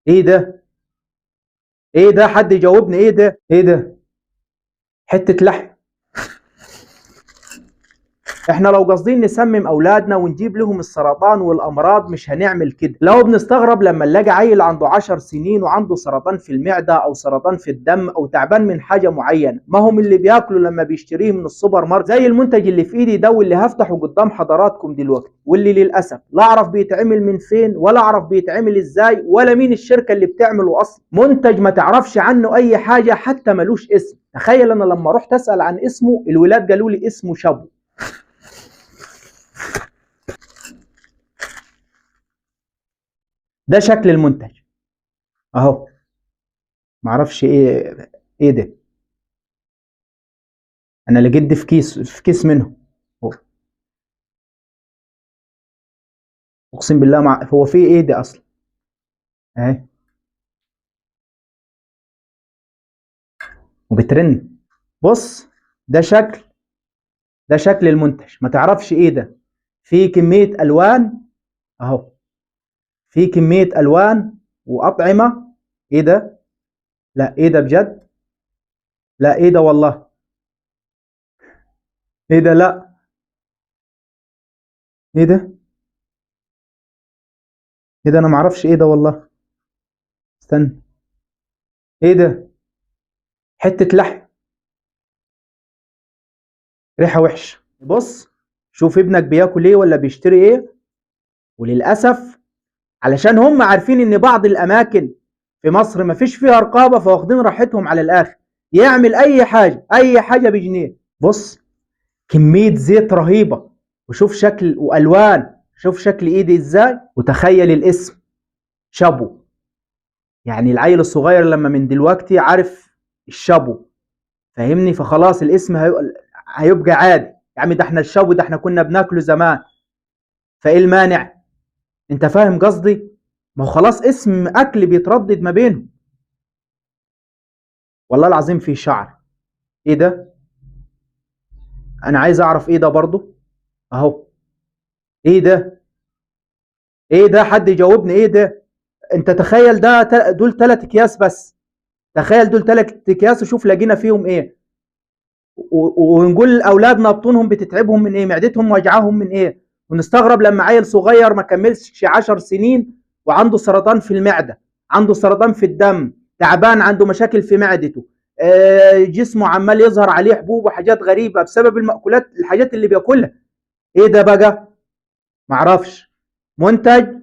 ايه ده؟ ايه ده؟ حد يجاوبني، ايه ده؟ ايه ده؟ حتة لحم. احنا لو قاصدين نسمم اولادنا ونجيب لهم السرطان والامراض مش هنعمل كده. لو بنستغرب لما نلاقي عيل عنده 10 سنين وعنده سرطان في المعده او سرطان في الدم او تعبان من حاجه معينه، ما هم اللي بياكلوا لما بيشتريه من السوبر ماركت زي المنتج اللي في ايدي ده واللي هفتحه قدام حضراتكم دلوقتي، واللي للاسف لا اعرف بيتعمل من فين ولا اعرف بيتعمل ازاي ولا مين الشركه اللي بتعمله اصلا. منتج ما تعرفش عنه اي حاجه، حتى ملوش اسم. تخيل انا لما رحت اسال عن اسمه الولاد قالوا لي اسمه شابو. ده شكل المنتج اهو. معرفش ايه ده. انا لقيت دي في كيس منه هو. اقسم بالله هو في ايه ده اصلا؟ اهي وبترن. بص، ده شكل ده شكل المنتج، ما تعرفش ايه ده. في كمية الوان اهو، في كمية الوان واطعمة. ايه ده؟ لا ايه ده بجد؟ لا ايه ده والله؟ ايه ده؟ لا ايه ده؟ ايه ده؟ انا معرفش ايه ده والله. استنى، ايه ده؟ حتة لحم، ريحة وحش. بص، شوف ابنك بياكل ايه ولا بيشتري ايه. وللأسف علشان هم عارفين ان بعض الاماكن في مصر ما فيش فيها رقابة، فواخدين راحتهم على الاخر، يعمل اي حاجة بجنيه. بص، كمية زيت رهيبة، وشوف شكل والوان، شوف شكل ايدي ازاي، وتخيل الاسم شابو. يعني العيل الصغير لما من دلوقتي عارف الشابو، فاهمني؟ فخلاص الاسم هيبقى عادي. يا عم ده احنا الشابو ده احنا كنا بناكله زمان، فايه المانع؟ انت فاهم قصدي؟ ما هو خلاص اسم اكل بيتردد ما بينهم. والله العظيم في شعر. ايه ده؟ انا عايز اعرف ايه ده برضو. اهو. ايه ده؟ ايه ده؟ حد يجاوبني، ايه ده؟ انت تخيل ده دول 3 اكياس بس. تخيل دول 3 اكياس وشوف لقينا فيهم ايه. ونقول لاولادنا بطونهم بتتعبهم من ايه، معدتهم وجعهم من ايه. ونستغرب لما عيل صغير ما كملش 10 سنين وعنده سرطان في المعده، عنده سرطان في الدم، تعبان، عنده مشاكل في معدته، جسمه عمال يظهر عليه حبوب وحاجات غريبه بسبب المأكولات، الحاجات اللي بياكلها. ايه ده بقى؟ معرفش. منتج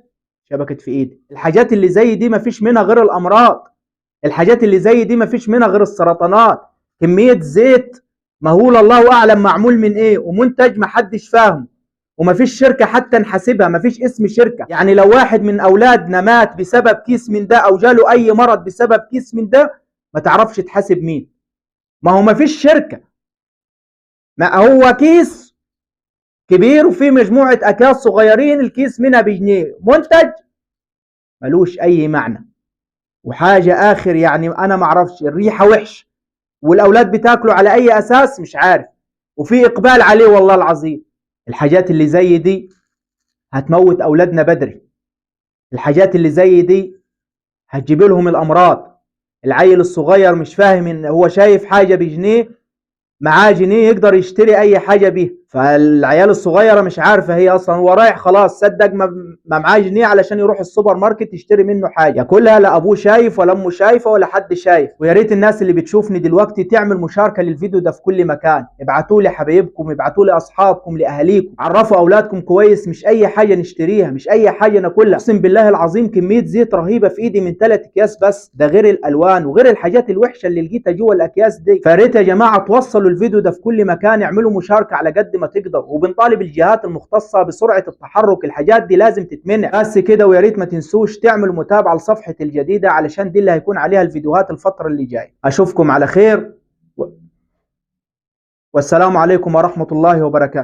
شبكة في ايدي. الحاجات اللي زي دي مفيش منها غير الامراض. الحاجات اللي زي دي مفيش منها غير السرطانات. كمية زيت مهول الله اعلم معمول من ايه، ومنتج محدش فاهم، ومفيش شركة حتى نحاسبها، مفيش اسم شركة. يعني لو واحد من اولادنا مات بسبب كيس من ده او جاله اي مرض بسبب كيس من ده، ما تعرفش تحاسب مين. ما هو مفيش شركة، ما هو كيس كبير وفيه مجموعة اكياس صغيرين، الكيس منها بجنيه، منتج ملوش اي معنى. وحاجة اخر يعني انا معرفش، الريحة وحش، والاولاد بتاكله على اي اساس مش عارف، وفي اقبال عليه والله العظيم. الحاجات اللي زي دي هتموت اولادنا بدري. الحاجات اللي زي دي هتجيب لهم الامراض. العيل الصغير مش فاهم ان هو شايف حاجة بجنيه، معاه جنيه يقدر يشتري اي حاجه بيها. فالعيال الصغيره مش عارفه هي اصلا، هو رايح خلاص صدق ما معاه جنيه علشان يروح السوبر ماركت يشتري منه حاجه ياكلها، لا ابوه شايف ولا امه شايفه ولا حد شايف. ويا ريت الناس اللي بتشوفني دلوقتي تعمل مشاركه للفيديو ده في كل مكان. ابعتوا لي حبايبكم، ابعتوا لي اصحابكم، لاهاليكم، عرفوا اولادكم كويس مش اي حاجه نشتريها، مش اي حاجه ناكلها. اقسم بالله العظيم كميه زيت رهيبه في ايدي من 3 اكياس بس، ده غير الالوان وغير الحاجات الوحشه اللي لقيتها جوه الاكياس دي. فياريت يا جماعه توصلوا الفيديو ده في كل مكان، اعملوا مشاركه على قد ما تقدر، وبنطالب الجهات المختصه بسرعه التحرك، الحاجات دي لازم تتمنع بس كده. ويا ريت ما تنسوش تعملوا متابعه لصفحه الجديده علشان دي اللي هيكون عليها الفيديوهات الفتره اللي جايه. اشوفكم على خير والسلام عليكم ورحمه الله وبركاته.